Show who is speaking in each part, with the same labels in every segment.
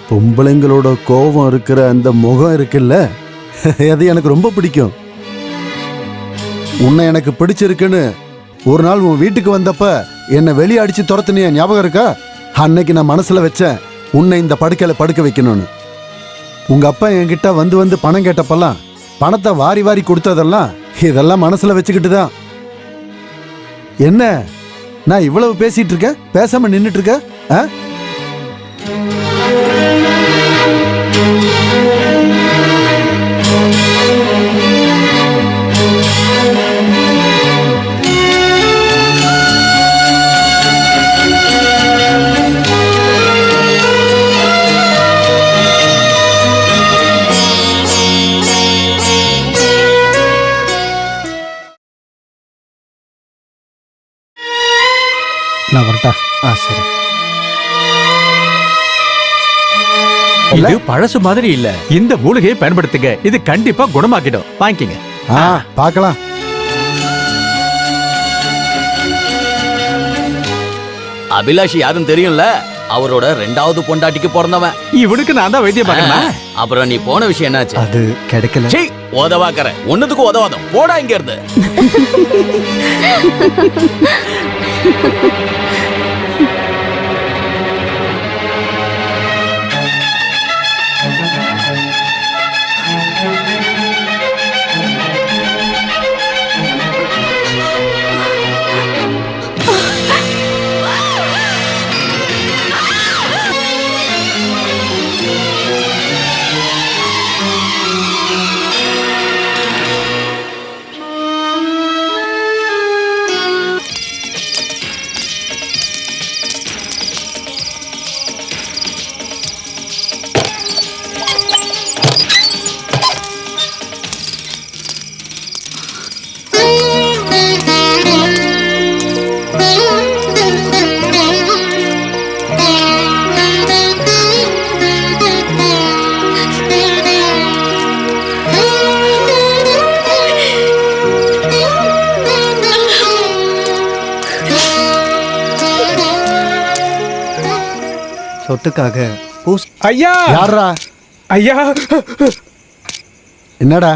Speaker 1: பொம்பளைங்களோட கோபம் இருக்கிற அந்த முகம் இருக்குல்ல, அது எனக்கு ரொம்ப பிடிக்கும். உன்னை எனக்கு பிடிச்சிருக்குன்னு ஒரு நாள் உன் வீட்டுக்கு வந்தப்ப என்னை வெளியே அடிச்சு துரத்துனிய ஞாபகம் இருக்கா? அன்னைக்கு நான் மனசுல வச்சேன் உன்னை இந்த படுக்கையில படுக்க வைக்கணும்னு. உங்க அப்பா என்கிட்ட வந்து பணம் கேட்டப்பெல்லாம் பணத்தை வாரி வாரி கொடுத்ததெல்லாம் இதெல்லாம் மனசுல வச்சுக்கிட்டு தான். என்ன நான் இவ்வளவு பேசிட்டு இருக்கேன், பேசாம நின்னுட்டு இருக்க? நான் வரட்டா? சரி.
Speaker 2: இது பழசு மாதிரி இல்ல. இந்த மூலிகையை பயன்படுத்துங்க, இது கண்டிப்பா குணமாக்கிடும். வாங்கிக்கங்க.
Speaker 1: பார்க்கலாம்.
Speaker 3: அபிலாஷி யாரும் தெரியும்ல, அவரோட 2வது பொண்டாட்டிக்கு பிறந்தவன்.
Speaker 2: இவனுக்கு நான் தான் வைத்தியம் பார்க்கணும்.
Speaker 3: அப்புறம் நீ போன விஷயம் என்னாச்சு?
Speaker 1: அது கிடைக்கல.
Speaker 3: சீ, உதவாக்கற ஒண்ணுத்துக்கு உதவாதம். போடா இங்க இருந்து.
Speaker 1: சொத்துக்காக
Speaker 4: ஐயா!
Speaker 1: யாரா?
Speaker 4: ஐயா!
Speaker 1: என்னடா?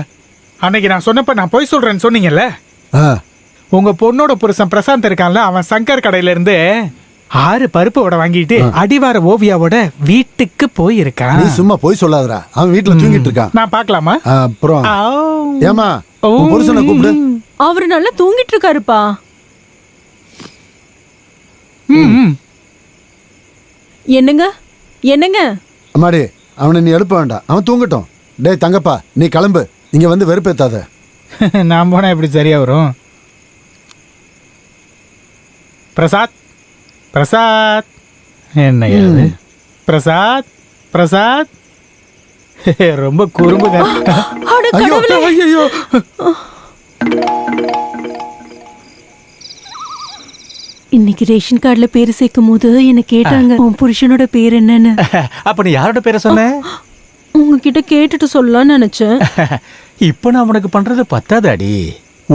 Speaker 4: அன்னைக்கு நான் சொன்னப்ப நான் போய் சொல்றேன்னு சொன்னீங்கல்ல, உங்க பொண்ணோட புருஷன் பிரசாந்த் இருக்கான்ல, அவன் சங்கர் கடையில இருந்து 6 பருப்பு வடை வாங்கிட்டு அடிவார ஓவியாவோட வீட்டுக்கு போயிருக்கான்.
Speaker 1: நீ சும்மா போய் சொல்லாதடா, அவன் வீட்டுல தூங்கிட்டு இருக்கான்.
Speaker 4: நான் பார்க்கலாமா?
Speaker 1: அப்புறம் ஏமா புருஷனை கூப்பிடு.
Speaker 5: அவரு நல்லா தூங்கிட்டு இருக்காருப்பா. என்னங்க என்னங்க?
Speaker 1: அம்மாடி, அவனை நீ எழுப்ப வேண்டாம், அவன் தூங்கட்டும். டேய் தங்கப்பா, நீ கிளம்பு, இங்க வந்து வெறுப்பேத்தாத.
Speaker 4: நான் போனா எப்படி சரியா வரும்? பிரசாத், பிரசாத், என்ன இது? பிரசாத், பிரசாத், ரொம்ப குறும்புங்க. ஐயோ,
Speaker 5: இன்னைக்கு ரேஷன் கார்டுல பேரு சேர்க்கும் போது என்ன கேட்டாங்க உன் புருஷனோட பேர் என்னன்னு.
Speaker 2: அப்ப நீ யாரோட பேரை சொன்ன?
Speaker 5: உங்ககிட்ட கேட்டுட்டு சொல்லலாம்னு நினைச்சேன்.
Speaker 2: இப்ப நான் உனக்கு பண்றது பத்தாது அடி.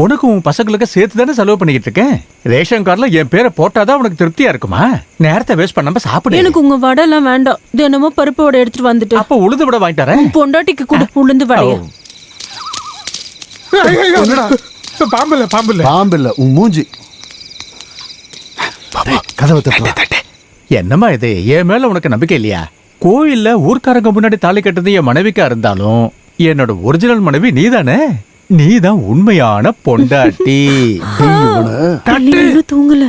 Speaker 2: உனக்கு உன் பசங்களுக்கு சேர்த்து தானே செலவு பண்ணிக்கிட்டு இருக்கேன். ரேஷன் கார்டுல என் பேரை போட்டாதான் உனக்கு திருப்தியா இருக்குமா? நேரத்தை வேஸ்ட் பண்ணாம சாப்பிடு.
Speaker 5: எனக்கு உங்க வடை எல்லாம் வேண்டாம். தினமும் பருப்பு வடை எடுத்துட்டு வந்துட்டு.
Speaker 2: அப்ப உளுந்து வடை வாங்கிட்டு வரேன்.
Speaker 5: பொண்டாட்டிக்கு கூட உளுந்து வடை.
Speaker 4: பாம்பில்ல, பாம்பில்ல,
Speaker 1: பாம்பில்ல, உன் மூஞ்சி. கதவை தட்டு.
Speaker 2: என்னம்மா இது? என் மேல உனக்கு நம்பிக்கை இல்லையா? கோயில்ல ஊர்க்காரங்க முன்னாடி தாலி கட்டுறது என் மனைவிக்கா இருந்தாலும் என்னோட ஒரிஜினல் மனைவி நீதானே. நீதான் உண்மையான பொண்டாட்டி.
Speaker 5: தூங்கல.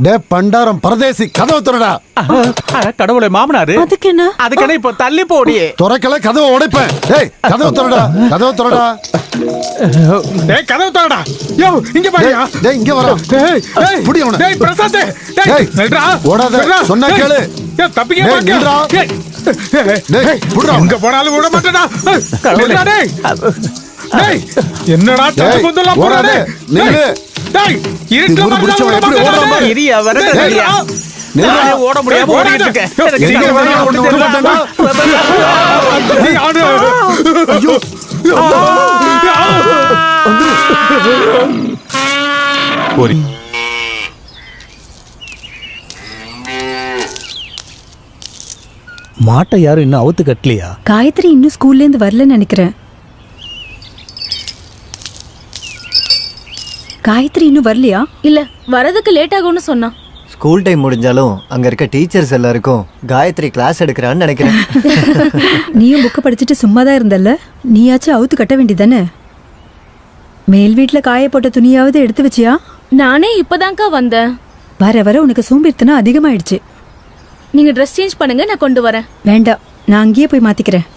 Speaker 1: டே பண்டாரம் பரதேசி, கதவை திறடா.
Speaker 2: கடவுளை மாமனாரு.
Speaker 5: அதுக்கு என்ன?
Speaker 2: அதுக்கு என்ன இப்ப தள்ளி போடியே.
Speaker 1: திறக்கல கதவை உடைப்பேன். டேய் கதவை திறடா, கதவை திறடா.
Speaker 4: டேய் கதவை திறடா. யோ இங்க பாருயா.
Speaker 1: டேய் இங்க வர.
Speaker 4: டேய் டேய்
Speaker 1: புடி அவனை.
Speaker 4: டேய் பிரசாத், டேய் நில்றா.
Speaker 1: ஓடாத, சொன்னா கேளு.
Speaker 4: ஏய் தப்பிக்க
Speaker 1: டேய்
Speaker 4: மாட்டே.
Speaker 1: நில்றா. டேய் புடிடா.
Speaker 4: எங்க போறாலும் விட மாட்டேடா. நில்றா டேய். டேய் என்னடா தப்பு பந்தலாம் போறானே.
Speaker 1: நில்லு.
Speaker 4: டேய் இருட்டுல
Speaker 1: புடிச்சவன் எப்படி ஓடுற மாதிரி.
Speaker 2: இரியா வரடா.
Speaker 4: நில்றா.
Speaker 2: ஓட முடியாம ஓடிட்டு இருக்கேன். எனக்கு
Speaker 1: சீக்கிரம்
Speaker 2: வழி
Speaker 1: கொண்டு
Speaker 2: விட்டு
Speaker 1: வரடா.
Speaker 4: டேய் ஆடு.
Speaker 1: ஐயோ.
Speaker 2: போரி.
Speaker 6: மாட்டை யாரும் இன்னும் அவுத்து கட்டலையா?
Speaker 7: காயத்ரி இன்னும் ஸ்கூல்ல இருந்து வரலன்னு நினைக்கிறேன். காயத்ரி இன்னும் வரலையா?
Speaker 8: இல்ல, வரதுக்கு லேட் ஆகும்னு சொன்னா.
Speaker 9: ஸ்கூல் டைம் முடிஞ்சாலும் அங்க இருக்க டீச்சர்ஸ் எல்லாருக்கும் காயத்ரி கிளாஸ் எடுக்கிறான்னு நினைக்கிறேன்.
Speaker 7: நீயும் புக்க படிச்சுட்டு சும்மா தான் இருந்தல்ல, நீயாச்சும் அவுத்து கட்ட வேண்டியதானே? மேல் வீட்டுல காய போட்ட துணியாவது எடுத்து வச்சியா?
Speaker 8: நானே இப்பதான்க்கா வந்தேன்.
Speaker 7: வர வர உனக்கு சோம்பேறித்தனம் அதிகமாயிடுச்சு.
Speaker 8: நீங்க ட்ரெஸ் சேஞ்ச் பண்ணுங்க, நான் கொண்டு வரேன்.
Speaker 7: வேண்டாம், நான் அங்கேயே போய் மாத்திக்கிறேன்.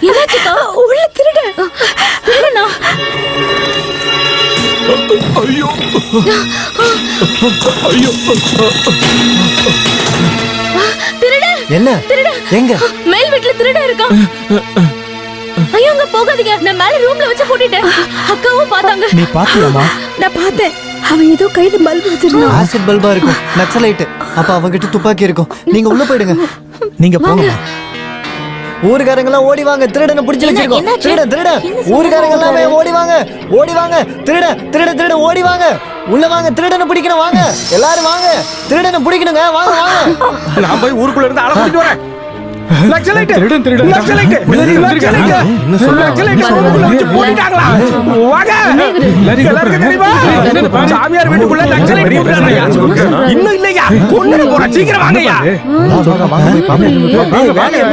Speaker 8: என்னாச்சுக்கா? உள்ள திருட. திருடனா?
Speaker 2: ஐயோ ஐயோ
Speaker 8: திருட.
Speaker 9: என்ன?
Speaker 8: திருட.
Speaker 9: எங்க?
Speaker 8: மேல் வீட்டுல திருட இருக்கான். ஐயோ, அங்க போகாதீங்க. நான் மேல ரூம்ல வச்சு போட்டுட்டேன். அக்காவும் பார்த்தாங்க.
Speaker 6: நீ பாத்தியாமா?
Speaker 7: நான் பார்த்தேன், அவன் ஏதோ கையில பல்பு வச்சிருந்தான்.
Speaker 9: ஆசிட் பல்பா இருக்கும், நக்சலைட். அப்ப அவங்கிட்ட துப்பாக்கி இருக்கும். நீங்க உள்ள போயிடுங்க.
Speaker 6: நீங்க போங்க.
Speaker 9: ஊருக்காரங்க எல்லாம் ஓடி வாங்க, திருடனை பிடிச்சு வச்சிருக்கோம். திருட ஊருக்காரங்க எல்லாமே ஓடி வாங்க, ஓடி வாங்க. திருட ஓடி வாங்க. உள்ள வாங்க, திருடனை பிடிக்கணும். வாங்க எல்லாரும் வாங்க, திருடனை பிடிக்கணுங்க. வாங்க வாங்க.
Speaker 6: நான் போய் ஊருக்குள்ள இருந்து ஆள கூட்டிட்டு வரேன்.
Speaker 4: திருடன் திருடன்.
Speaker 6: சாமியார் வீட்டுக்குள்ள இன்னும் இல்லையா? கொண்டு போற, சீக்கிரம் வாங்கயா. வேலையை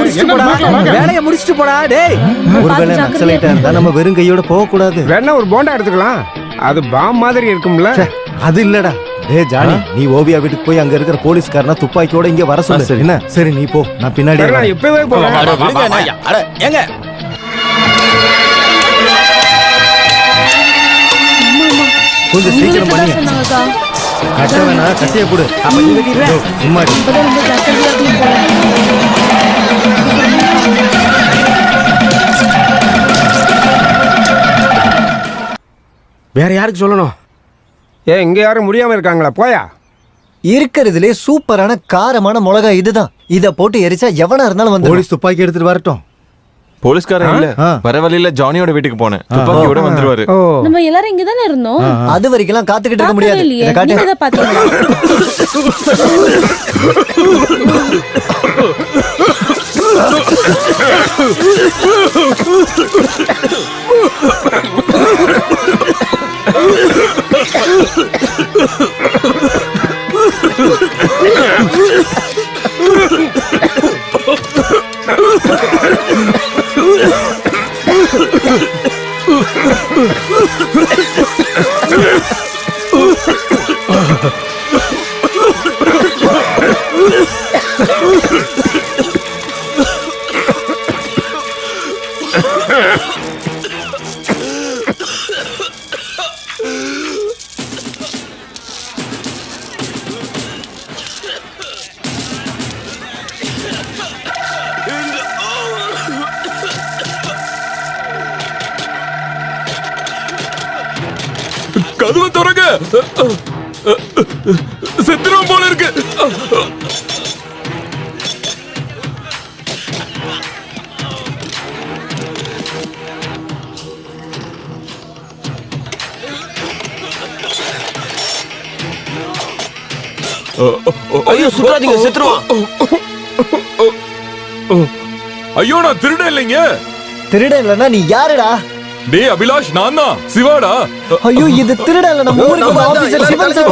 Speaker 6: முடிச்சிட்டு போடா. டேய்,
Speaker 9: ஒருவேளை நக்சலைட்டா இருந்தா நம்ம வெறும் கையோட போக கூடாது.
Speaker 10: வேணா ஒரு போண்டா எடுத்துக்கலாம். அது பாம் மாதிரி இருக்கும்ல.
Speaker 9: அது இல்லடா. டேய் ஜானி, நீ ஓவியா வீட்டுக்கு போய் அங்க இருக்கிற போலீஸ்காரனா துப்பாக்கியோட இங்க வர சொல்லு. என்ன? சரி, நீ போ, நான் பின்னாடி
Speaker 10: நான் இப்பவே போறேன்.
Speaker 3: அட, விடுங்க அண்ணே. அட, ஏங்க
Speaker 9: கொஞ்சம் சீக்கிரம் பண்ணி.
Speaker 8: சொன்னாங்கக்கா.
Speaker 9: கட்ட வேணா, கட்டிய கொடு. அப்ப நீ வெட்டிடுற. சும்மா இரு.
Speaker 8: இப்பதான் ரொம்ப ஜாக்கிரதையா இருக்கணும் போல.
Speaker 10: வேற யாருக்கு சொல்லணும்? இங்க யாரும் முடியாம இருக்காங்களா? போயா.
Speaker 9: இருக்கிறதுலே சூப்பரான காரமான மிளகாய் இதுதான். இத போட்டு எரிச்சா எவனா இருந்தாலும் வந்து போலீஸ் துப்பாக்கி எடுத்துட்டு வரட்டும்.
Speaker 11: போலீஸ்காரன் இல்ல, வர வழியில ஜானியோட வீட்டுக்கு போனேன். துப்பாக்கியோட வந்துருவாரு.
Speaker 8: நம்ம எல்லாரும் இங்கதானே இருந்தோம்.
Speaker 9: அது வரைக்கும் காத்துக்கிட்டு இருக்க முடியாது.
Speaker 8: இல்லையே,
Speaker 9: இத காட்டு.
Speaker 8: நீங்க தான் பாத்தீங்களா?
Speaker 11: கதவை திறங்க. செத்துரும் போல இருக்கு.
Speaker 3: ஐயோ, சுற்றாதீங்க, செத்துருவான்.
Speaker 11: ஐயோ, நான் திருட இல்லைங்க.
Speaker 9: திருட இல்லனா நீ யாருடா?
Speaker 11: டேய் அபிலாஷ், நான் தான் சிவாடா.
Speaker 9: ஐயோ, இது திருட இல்ல, நம்ம ஊருக்கு ஆபீசர் சிவன் சார்.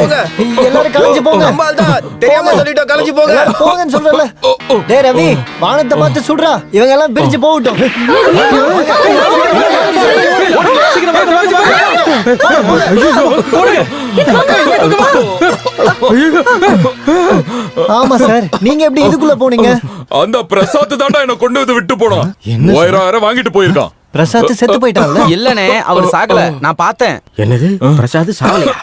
Speaker 9: எல்லாரும் கலஞ்சி போங்க.
Speaker 3: தெரியாம சொல்லிட்டோம், கலஞ்சி போங்க.
Speaker 9: எல்லாரும் போங்கன்னு சொல்றல. டேய் ரவி, வானத்தை பார்த்து சுடுறா. இவங்க எல்லாம் பிரிஞ்சு போகட்டும். ஆமா சார், நீங்க எப்படி இதுக்குள்ள போனீங்க?
Speaker 11: அந்த பிரசாத் தாண்டா என்ன கொண்டு வந்து விட்டு போனான். 1000 வாங்கிட்டு போயிருக்கான்.
Speaker 9: பிரசாத் செத்து போயிட்டான்ல?
Speaker 6: இல்லனே அவர் சாகல, நான் பார்த்தேன். என்னது பிரசாத் சாகலையா?